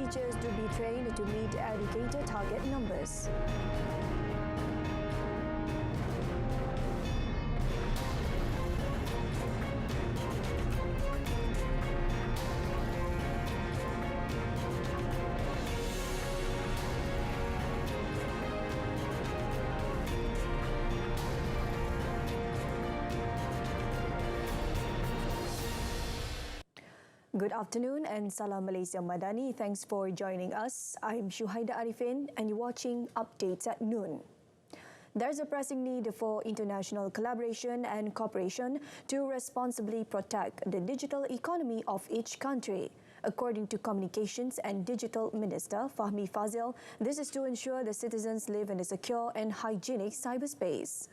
teachers to be trained to meet educator target numbers. Good afternoon and Salam Malaysia Madani. Thanks for joining us. I'm Shuhaida Arifin and you're watching Updates at Noon. There's a pressing need for international collaboration and cooperation to responsibly protect the digital economy of each country. According to Communications and Digital Minister Fahmi Fazil, this is to ensure the citizens live in a secure and hygienic cyberspace.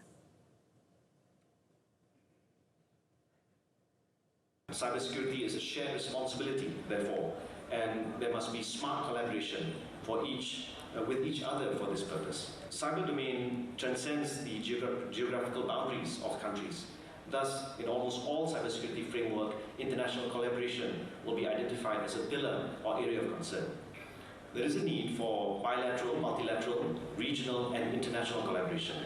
Cybersecurity is a shared responsibility, therefore, and there must be smart collaboration with each other for this purpose. Cyber domain transcends the geographical boundaries of countries. Thus, in almost all cybersecurity framework, international collaboration will be identified as a pillar or area of concern. There is a need for bilateral, multilateral, regional, and international collaboration.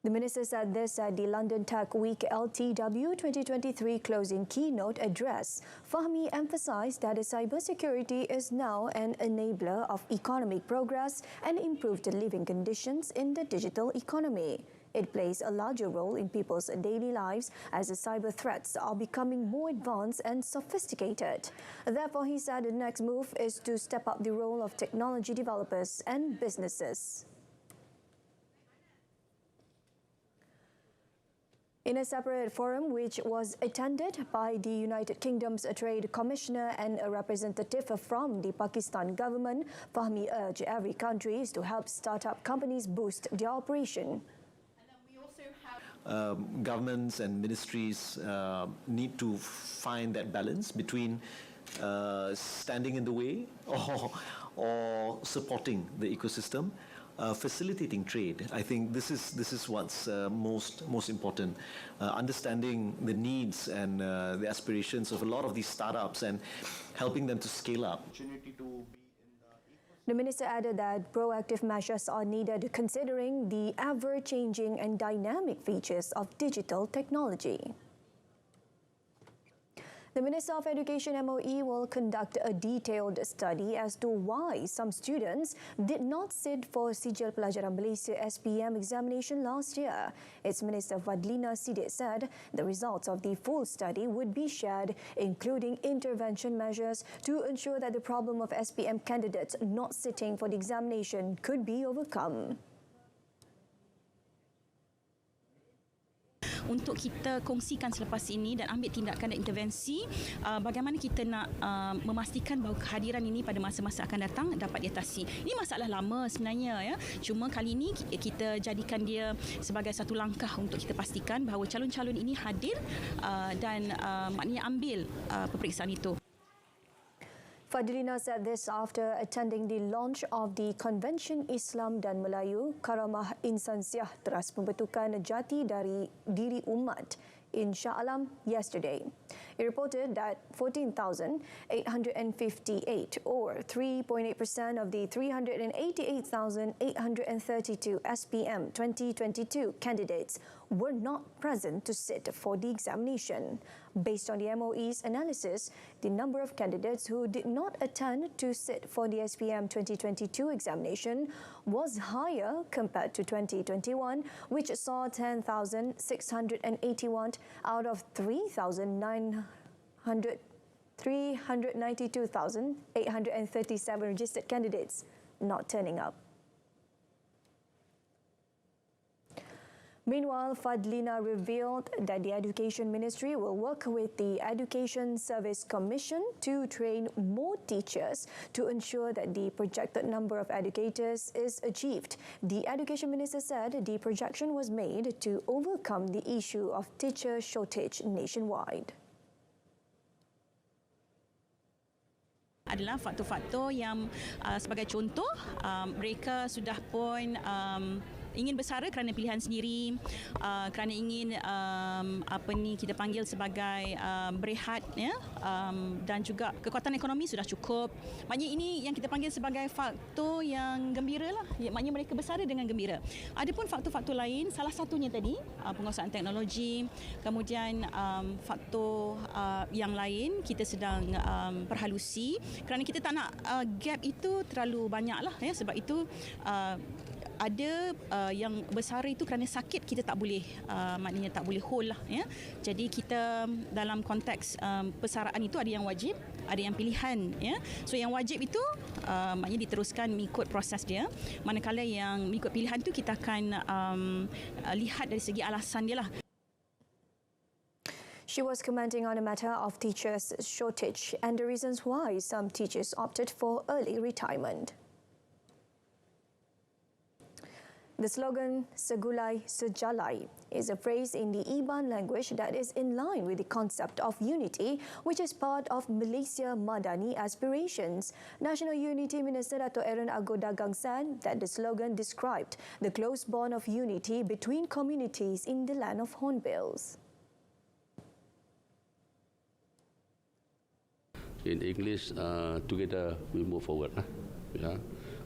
The Minister said this at the London Tech Week LTW 2023 closing keynote address. Fahmi emphasised that cybersecurity is now an enabler of economic progress and improved living conditions in the digital economy. It plays a larger role in people's daily lives as the cyber threats are becoming more advanced and sophisticated. Therefore, he said the next move is to step up the role of technology developers and businesses. In a separate forum which was attended by the United Kingdom's Trade Commissioner and a representative from the Pakistan government, Fahmi urged every country to help start-up companies boost their operation. Governments and ministries need to find that balance between standing in the way or supporting the ecosystem. Facilitating trade. I think this is what's most important. Understanding the needs and the aspirations of a lot of these startups and helping them to scale up. The minister added that proactive measures are needed considering the ever-changing and dynamic features of digital technology. The Minister of Education MOE will conduct a detailed study as to why some students did not sit for Sijil Pelajaran Malaysia SPM examination last year. Its Minister Fadlina Siddiq said the results of the full study would be shared, including intervention measures to ensure that the problem of SPM candidates not sitting for the examination could be overcome. Untuk kita kongsikan selepas ini dan ambil tindakan dan intervensi bagaimana kita nak memastikan bahawa kehadiran ini pada masa-masa akan datang dapat diatasi. Ini masalah lama sebenarnya, ya. Cuma kali ini kita jadikan dia sebagai satu langkah untuk kita pastikan bahawa calon-calon ini hadir dan maknanya ambil peperiksaan itu. Fadlina said this after attending the launch of the Convention Islam dan Melayu Karamah Insansiah Teras Pembentukan Jati dari Diri Umat in Shah Alam yesterday. It reported that 14,858 or 3.8% of the 388,832 SPM 2022 candidates were not present to sit for the examination. Based on the MOE's analysis, the number of candidates who did not attend to sit for the SPM 2022 examination was higher compared to 2021, which saw 10,681 out of 392,837 registered candidates not turning up. Meanwhile, Fadlina revealed that the Education Ministry will work with the Education Service Commission to train more teachers to ensure that the projected number of educators is achieved. The Education Minister said the projection was made to overcome the issue of teacher shortage nationwide. Adalah faktor-faktor yang sebagai contoh mereka sudah pun ingin bersara kerana pilihan sendiri, kerana ingin kita panggil sebagai berehat, ya, dan juga kekuatan ekonomi sudah cukup. Maknanya ini yang kita panggil sebagai faktor yang gembira lah. Maknanya mereka bersara dengan gembira. Adapun faktor-faktor lain, salah satunya tadi penguasaan teknologi, kemudian faktor yang lain kita sedang perhalusi kerana kita tak nak gap itu terlalu banyak lah, ya. Sebab itu ada yang bersara itu kerana sakit kita tak boleh, maknanya tak boleh hold lah, ya. Jadi kita dalam konteks persaraan itu ada yang wajib, ada yang pilihan, ya. So yang wajib itu maknanya diteruskan mengikut proses dia, manakala yang mengikut pilihan tu kita akan lihat dari segi alasan dia lah. She was commenting on a matter of teachers' shortage and the reasons why some teachers opted for early retirement. The slogan "Segulai Sejalai" is a phrase in the Iban language that is in line with the concept of unity, which is part of Malaysia Madani aspirations. National Unity Minister Dato' Aaron Agor Dagang said that the slogan described the close bond of unity between communities in the land of Hornbills. In English, together we move forward. Yeah.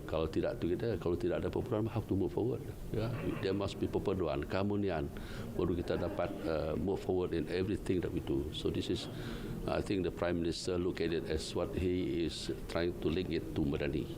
Kalau tidak together, kalau tidak ada perpaduan, how to move forward? Yeah. There must be perpaduan, keharmonian, baru kita dapat move forward in everything that we do. So this is, I think the Prime Minister look at it as what he is trying to link it to Madani.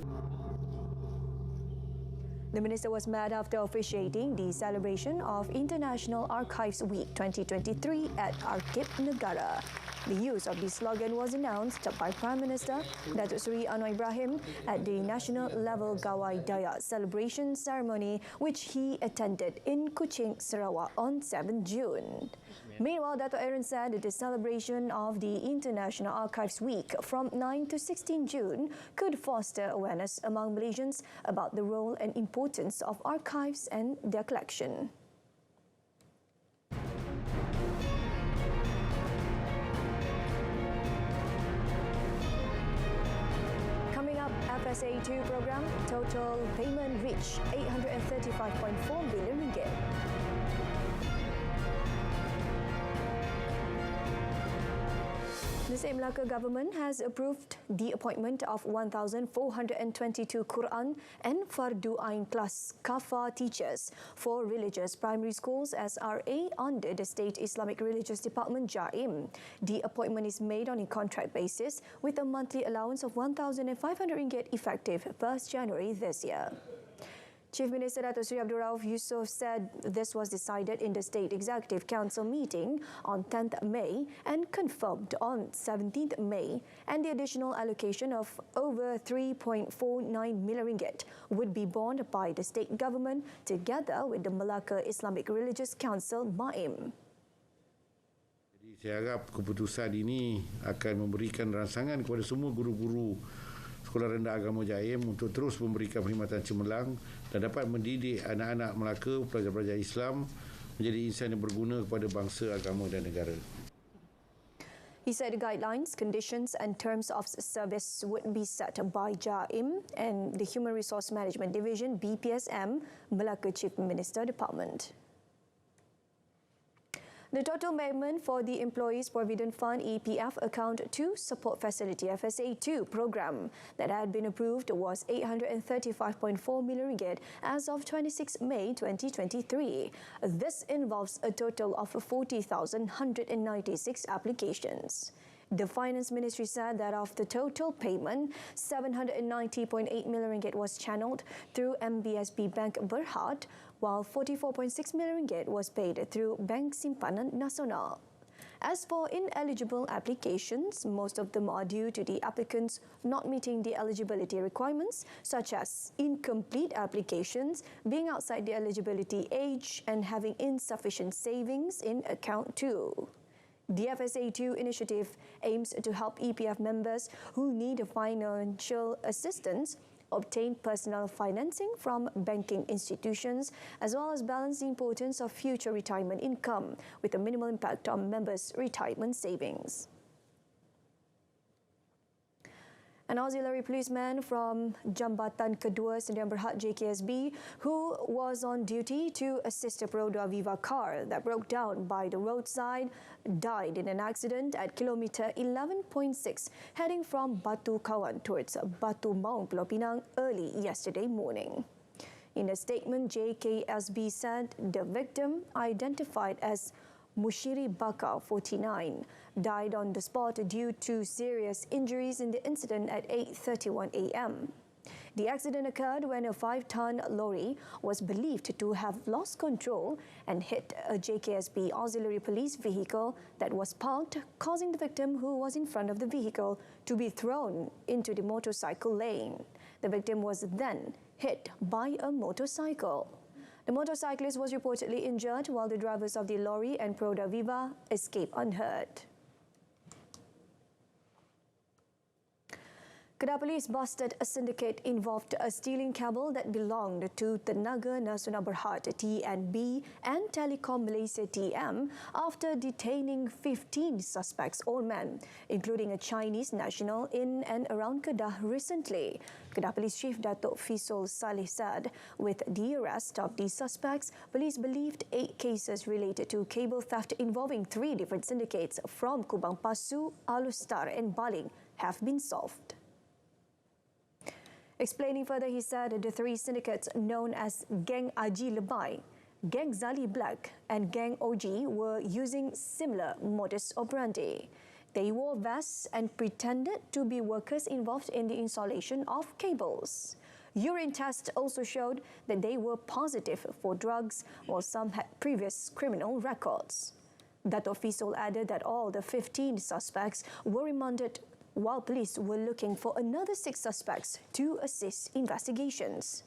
The minister was met after officiating the celebration of International Archives Week 2023 at Arkib Negara. The use of this slogan was announced by Prime Minister Datuk Seri Anwar Ibrahim at the National Level Gawai Dayak celebration ceremony, which he attended in Kuching, Sarawak on 7 June. Meanwhile, Dato' Aaron said that the celebration of the International Archives Week from 9 to 16 June could foster awareness among Malaysians about the role and importance of archives and their collection. FSA 2 program, total payment reached 835.4 billion ringgit. The same Melaka government has approved the appointment of 1,422 Quran and Fardu Ain class Kafa teachers for religious primary schools SRA under the State Islamic Religious Department JAIM. The appointment is made on a contract basis with a monthly allowance of 1,500 ringgit effective 1st January this year. Chief Minister Dato' Sri Abdul Rauf Yusof said this was decided in the State Executive Council meeting on 10th May and confirmed on 17th May, and the additional allocation of over 3.49 million ringgit would be borne by the state government together with the Melaka Islamic Religious Council MAIM. Jadi saya harap keputusan ini akan memberikan rangsangan kepada semua guru-guru Sekolah Rendah Agama JAIM untuk terus memberikan perkhidmatan cemerlang dan dapat mendidik anak-anak Melaka, pelajar-pelajar Islam menjadi insan yang berguna kepada bangsa, agama dan negara. He said the guidelines, conditions and terms of service would be set by JAIM and the Human Resource Management Division BPSM, Melaka Chief Minister Department. The total payment for the Employees Provident Fund EPF Account 2 Support Facility FSA 2 program that had been approved was 835.4 million ringgit as of 26 May 2023. This involves a total of 40,196 applications. The Finance Ministry said that of the total payment, 790.8 million ringgit was channeled through MBSB Bank Berhad, while 44.6 million ringgit was paid through Bank Simpanan Nasional. As for ineligible applications, most of them are due to the applicants not meeting the eligibility requirements, such as incomplete applications, being outside the eligibility age, and having insufficient savings in account 2. The FSA2 initiative aims to help EPF members who need financial assistance obtain personal financing from banking institutions, as well as balance the importance of future retirement income with a minimal impact on members' retirement savings. An auxiliary policeman from Jambatan Kedua Sdn Bhd JKSB, who was on duty to assist a Peroda Viva car that broke down by the roadside, died in an accident at kilometre 11.6 heading from Batu Kawan towards Batu Maung, Pulau Pinang early yesterday morning. In a statement, JKSB said the victim, identified as Mushiri Bakar, 49, died on the spot due to serious injuries in the incident at 8:31 a.m. The accident occurred when a 5-ton lorry was believed to have lost control and hit a JKSB auxiliary police vehicle that was parked, causing the victim, who was in front of the vehicle, to be thrown into the motorcycle lane. The victim was then hit by a motorcycle. The motorcyclist was reportedly injured, while the drivers of the lorry and Peroda Viva escaped unhurt. Kedah Police busted a syndicate involved a stealing cable that belonged to Tenaga Nasional Berhad TNB and Telekom Malaysia TM after detaining 15 suspects, all men, including a Chinese national, in and around Kedah recently. Kedah Police Chief Datuk Fisol Saleh said with the arrest of these suspects, police believed 8 cases related to cable theft involving 3 different syndicates from Kubang Pasu, Alustar and Baling have been solved. Explaining further, he said the 3 syndicates known as Gang Aji Lebai, Gang Zali Black and Gang OG were using similar modus operandi. They wore vests and pretended to be workers involved in the installation of cables. Urine tests also showed that they were positive for drugs, while some had previous criminal records. Dato' Fisol added that all the 15 suspects were remanded, while police were looking for another 6 suspects to assist investigations.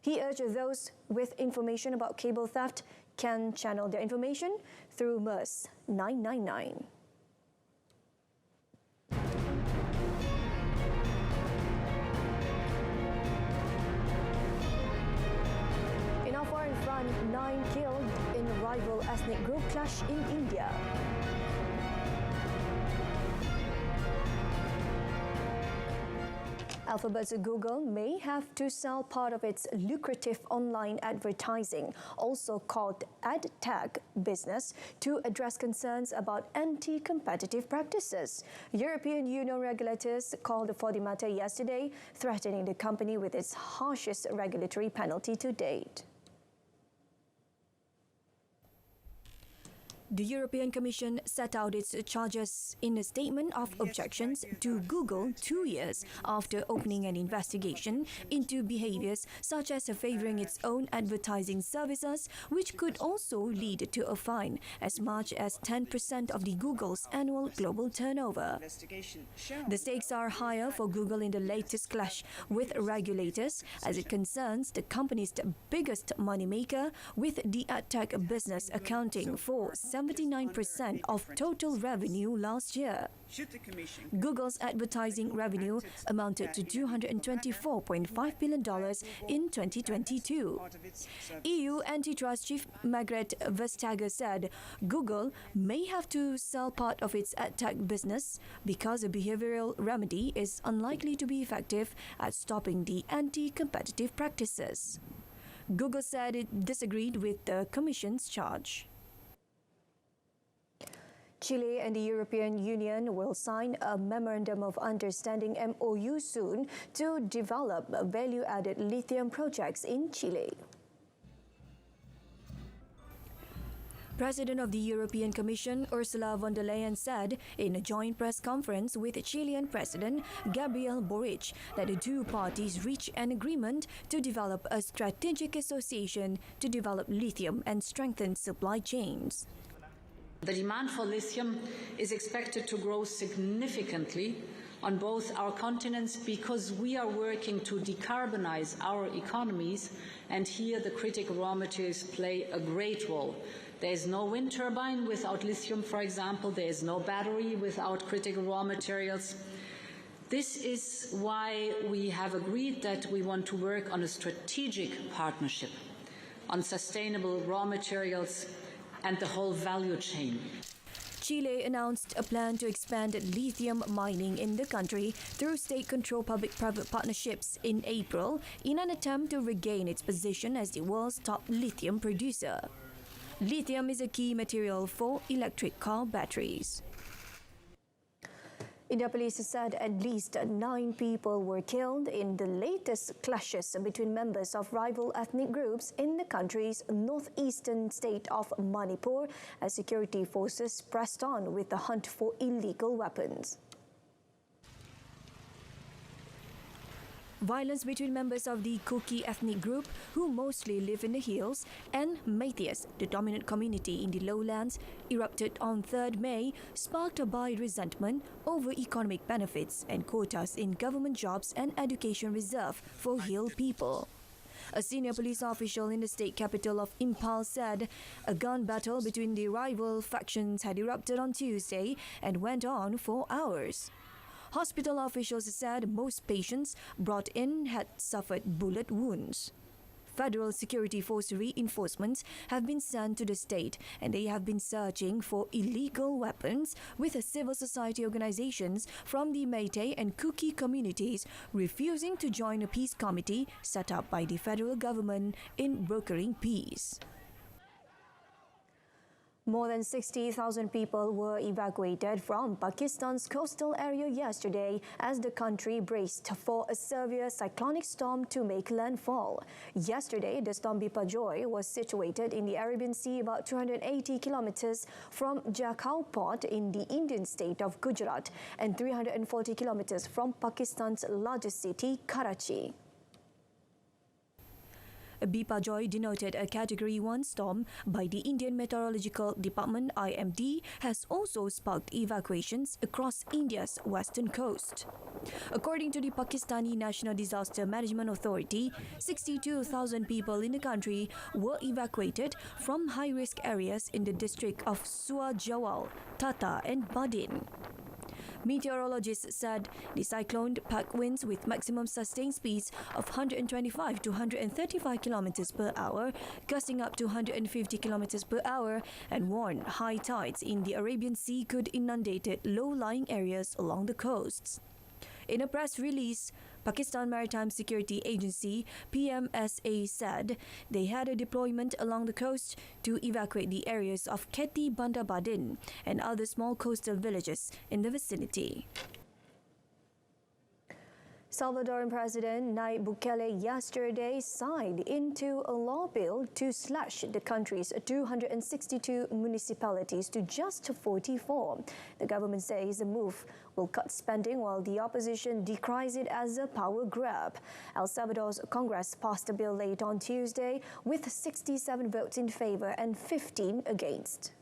He urged those with information about cable theft can channel their information through MERS 999. In our foreign front, 9 killed in rival ethnic group clash in India. Alphabet's Google may have to sell part of its lucrative online advertising, also called ad tech business, to address concerns about anti-competitive practices. European Union regulators called for the matter yesterday, threatening the company with its harshest regulatory penalty to date. The European Commission set out its charges in a statement of objections to Google 2 years after opening an investigation into behaviors such as favouring its own advertising services, which could also lead to a fine as much as 10% of the Google's annual global turnover. The stakes are higher for Google in the latest clash with regulators, as it concerns the company's biggest moneymaker, with the ad tech business accounting for 79% of total revenue last year. Google's advertising revenue amounted to $224.5 billion in 2022. EU Antitrust Chief Margrethe Vestager said Google may have to sell part of its ad tech business because a behavioral remedy is unlikely to be effective at stopping the anti-competitive practices. Google said it disagreed with the Commission's charge. Chile and the European Union will sign a Memorandum of Understanding MOU soon to develop value-added lithium projects in Chile. President of the European Commission, Ursula von der Leyen, said in a joint press conference with Chilean President Gabriel Boric that the 2 parties reached an agreement to develop a strategic association to develop lithium and strengthen supply chains. The demand for lithium is expected to grow significantly on both our continents because we are working to decarbonize our economies, and here the critical raw materials play a great role. There is no wind turbine without lithium, for example. There is no battery without critical raw materials. This is why we have agreed that we want to work on a strategic partnership on sustainable raw materials and the whole value chain. Chile announced a plan to expand lithium mining in the country through state-controlled public-private partnerships in April in an attempt to regain its position as the world's top lithium producer. Lithium is a key material for electric car batteries. India police said at least 9 people were killed in the latest clashes between members of rival ethnic groups in the country's northeastern state of Manipur as security forces pressed on with the hunt for illegal weapons. Violence between members of the Ikuti ethnic group, who mostly live in the hills, and Meiteis, the dominant community in the lowlands, erupted on 3rd May, sparked by resentment over economic benefits and quotas in government jobs and education reserved for hill people. A senior police official in the state capital of Impal said a gun battle between the rival factions had erupted on Tuesday and went on for hours. Hospital officials said most patients brought in had suffered bullet wounds. Federal security force reinforcements have been sent to the state and they have been searching for illegal weapons, with civil society organizations from the Meitei and Kuki communities refusing to join a peace committee set up by the federal government in brokering peace. More than 60,000 people were evacuated from Pakistan's coastal area yesterday as the country braced for a severe cyclonic storm to make landfall. Yesterday, the storm Biparjoy was situated in the Arabian Sea about 280 kilometers from Jakhau port in the Indian state of Gujarat and 340 kilometers from Pakistan's largest city, Karachi. Biparjoy, denoted a Category 1 storm by the Indian Meteorological Department (IMD), has also sparked evacuations across India's western coast. According to the Pakistani National Disaster Management Authority, 62,000 people in the country were evacuated from high-risk areas in the district of Suwa Jawal, Tata and Badin. Meteorologists said the cyclone packed winds with maximum sustained speeds of 125 to 135 kilometers per hour, gusting up to 150 kilometers per hour, and warned high tides in the Arabian Sea could inundate low-lying areas along the coasts. In a press release, Pakistan Maritime Security Agency (PMSA) said they had a deployment along the coast to evacuate the areas of Keti Bandar Badin and other small coastal villages in the vicinity. Salvadoran President Nayib Bukele yesterday signed into a law bill to slash the country's 262 municipalities to just 44. The government says the move will cut spending while the opposition decries it as a power grab. El Salvador's Congress passed a bill late on Tuesday with 67 votes in favor and 15 against.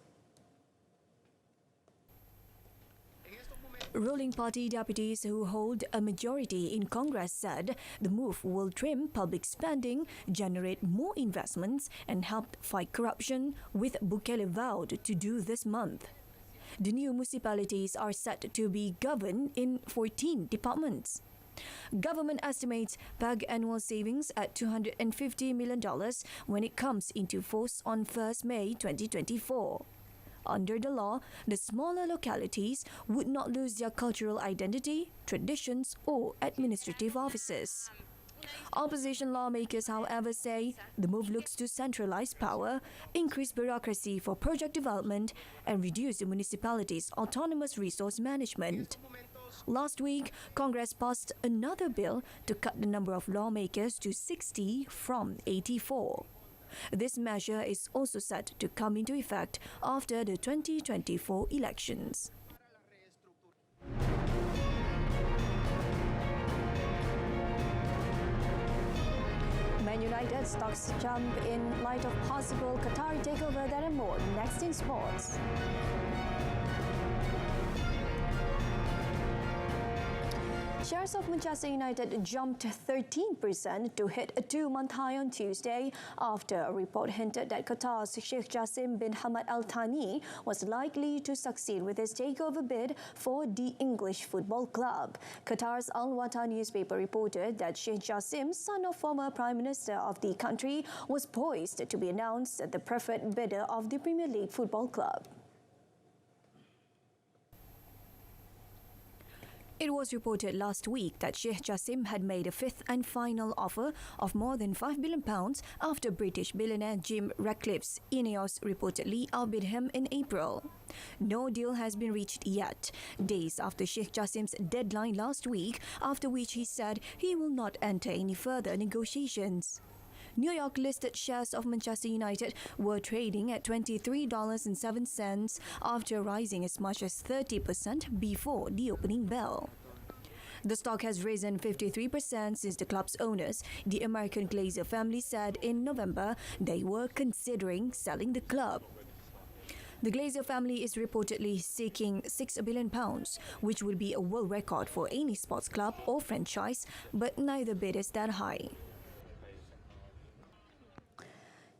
Ruling party deputies who hold a majority in Congress said the move will trim public spending, generate more investments, and help fight corruption, with Bukele vowed to do this month. The new municipalities are set to be governed in 14 departments. Government estimates PAG annual savings at $250 million when it comes into force on 1st May 2024. Under the law, the smaller localities would not lose their cultural identity, traditions, or administrative offices. Opposition lawmakers, however, say the move looks to centralize power, increase bureaucracy for project development, and reduce the municipalities' autonomous resource management. Last week, Congress passed another bill to cut the number of lawmakers to 60 from 84. This measure is also set to come into effect after the 2024 elections. Man United stocks jump in light of possible Qatar takeover. That and more next in sports. Shares of Manchester United jumped 13% to hit a 2-month high on Tuesday after a report hinted that Qatar's Sheikh Jassim bin Hamad Al Thani was likely to succeed with his takeover bid for the English football club. Qatar's Al Watan newspaper reported that Sheikh Jassim, son of former Prime Minister of the country, was poised to be announced as the preferred bidder of the Premier League football club. It was reported last week that Sheikh Jassim had made a fifth and final offer of more than £5 billion after British billionaire Jim Ratcliffe's Ineos reportedly outbid him in April. No deal has been reached yet, days after Sheikh Jassim's deadline last week, after which he said he will not enter any further negotiations. New York listed shares of Manchester United were trading at $23.07 after rising as much as 30% before the opening bell. The stock has risen 53% since the club's owners, the American Glazer family, said in November they were considering selling the club. The Glazer family is reportedly seeking £6 billion, which would be a world record for any sports club or franchise, but neither bid is that high.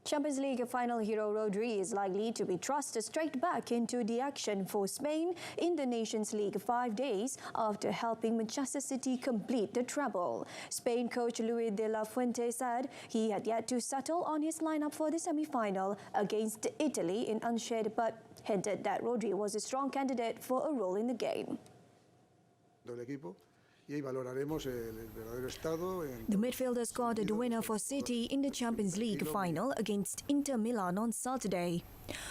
Champions League final hero Rodri is likely to be thrust straight back into the action for Spain in the Nations League 5 days after helping Manchester City complete the treble. Spain coach Luis de la Fuente said he had yet to settle on his lineup for the semi-final against Italy in Unshed, but hinted that Rodri was a strong candidate for a role in the game. The midfielder scored the winner for City in the Champions League final against Inter Milan on Saturday.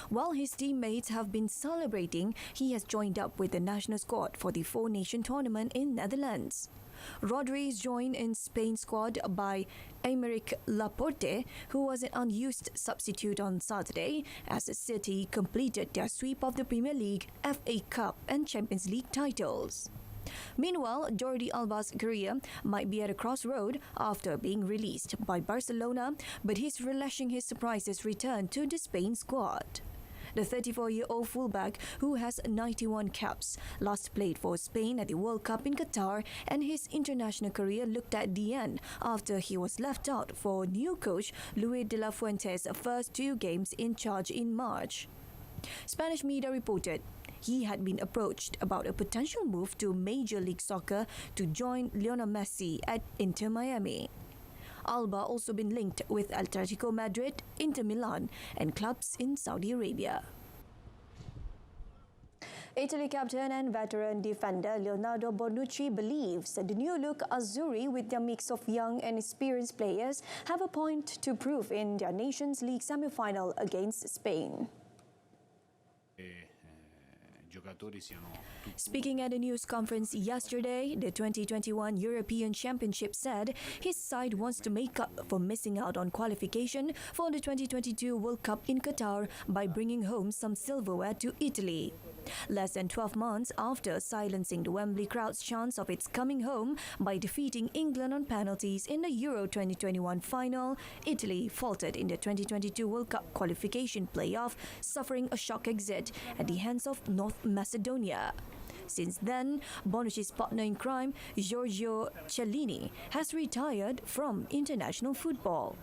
While his teammates have been celebrating, he has joined up with the national squad for the four-nation tournament in Netherlands. Rodri is joined in Spain's squad by Aymeric Laporte, who was an unused substitute on Saturday, as City completed their sweep of the Premier League, FA Cup and Champions League titles. Meanwhile, Jordi Alba's career might be at a crossroad after being released by Barcelona, but he's relishing his surprises return to the Spain squad. The 34-year-old fullback, who has 91 caps, last played for Spain at the World Cup in Qatar, and his international career looked at the end after he was left out for new coach Luis de la Fuente's first 2 games in charge in March. Spanish media reported he had been approached about a potential move to Major League Soccer to join Lionel Messi at Inter Miami. Alba also been linked with Atletico Madrid, Inter Milan, and clubs in Saudi Arabia. Italy captain and veteran defender Leonardo Bonucci believes that the new-look Azzurri, with their mix of young and experienced players, have a point to prove in their Nations League semi-final against Spain. Speaking at a news conference yesterday, the 2021 European Championship said his side wants to make up for missing out on qualification for the 2022 World Cup in Qatar by bringing home some silverware to Italy. Less than 12 months after silencing the Wembley crowd's chance of its coming home by defeating England on penalties in the Euro 2021 final, Italy faltered in the 2022 World Cup qualification playoff, suffering a shock exit at the hands of North Macedonia. Since then, Bonucci's partner in crime, Giorgio Chiellini, has retired from international football.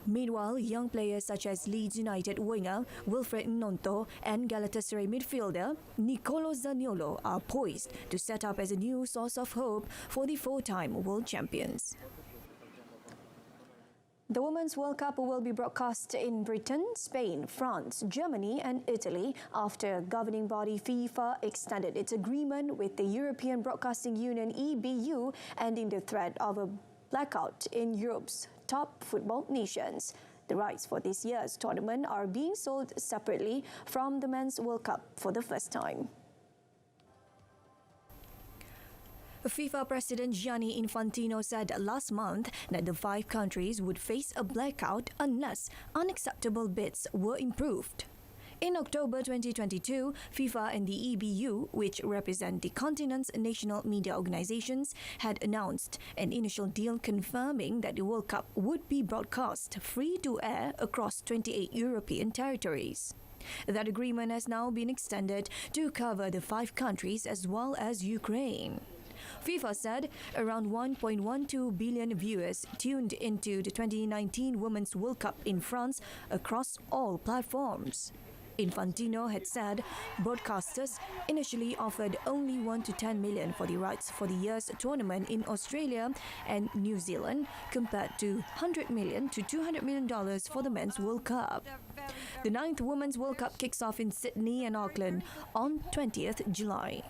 Meanwhile, young players such as Leeds United winger Wilfred Gnonto and Galatasaray midfielder Nicolo Zaniolo are poised to set up as a new source of hope for the 4-time world champions. The Women's World Cup will be broadcast in Britain, Spain, France, Germany and Italy after governing body FIFA extended its agreement with the European Broadcasting Union (EBU), ending the threat of a blackout in Europe's top football nations. The rights for this year's tournament are being sold separately from the Men's World Cup for the first time. FIFA President Gianni Infantino said last month that the 5 countries would face a blackout unless unacceptable bids were improved. In October 2022, FIFA and the EBU, which represent the continent's national media organizations, had announced an initial deal confirming that the World Cup would be broadcast free-to-air across 28 European territories. That agreement has now been extended to cover the 5 countries as well as Ukraine. FIFA said around 1.12 billion viewers tuned into the 2019 Women's World Cup in France across all platforms. Infantino had said broadcasters initially offered only 1 to 10 million for the rights for the year's tournament in Australia and New Zealand, compared to $100 million to $200 million for the Men's World Cup. The 9th Women's World Cup kicks off in Sydney and Auckland on 20th July.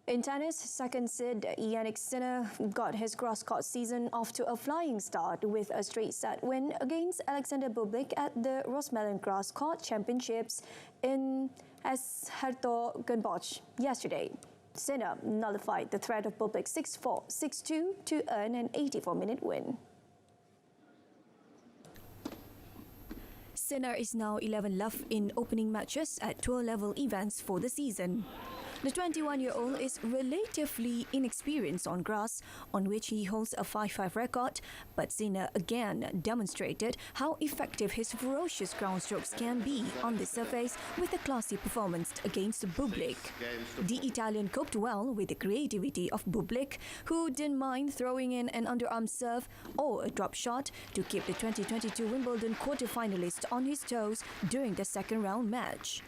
In tennis, second seed Jannik Sinner got his cross-court season off to a flying start with a straight set win against Alexander Bublik at the Rosmalen Cross-Court Championships in Hertogenbosch yesterday. Sinner nullified the threat of Bublik 6-4, 6-2 to earn an 84-minute win. Sinner is now 11 love in opening matches at tour-level events for the season. The 21-year-old is relatively inexperienced on grass, on which he holds a 5-5 record, but Sinner again demonstrated how effective his ferocious ground strokes can be on the surface with a classy performance against Bublik. The Italian coped well with the creativity of Bublik, who didn't mind throwing in an underarm serve or a drop shot to keep the 2022 Wimbledon quarter-finalist on his toes during the second round match.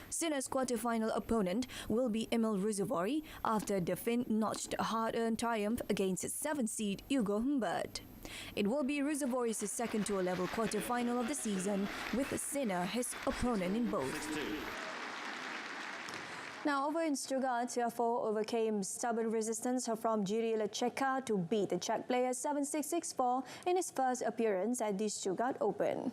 Sinner's quarter-final opponent will be Emil Ruusuvuori after the Finn notched a hard-earned triumph against its 7th seed Hugo Humbert. It will be Ruusuvuori's second tour-level quarter-final of the season, with Sinner his opponent in both. Now, over in Stuttgart, Tiafoe overcame stubborn resistance from Jirila Ceka to beat the Czech player 7-6, 6-4 in his first appearance at the Stuttgart Open.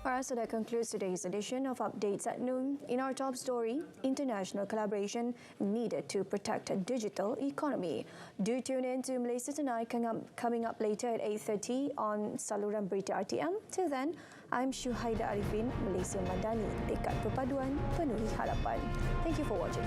Alright, so that concludes today's edition of Updates at Noon. In our top story, international collaboration needed to protect a digital economy. Do tune in to Malaysia Tonight coming up later at 8:30 on saluran Berita RTM. Till then, I'm Syuhaida Arifin, Malaysia Madani, dekat perpaduan penuhi harapan. Thank you for watching.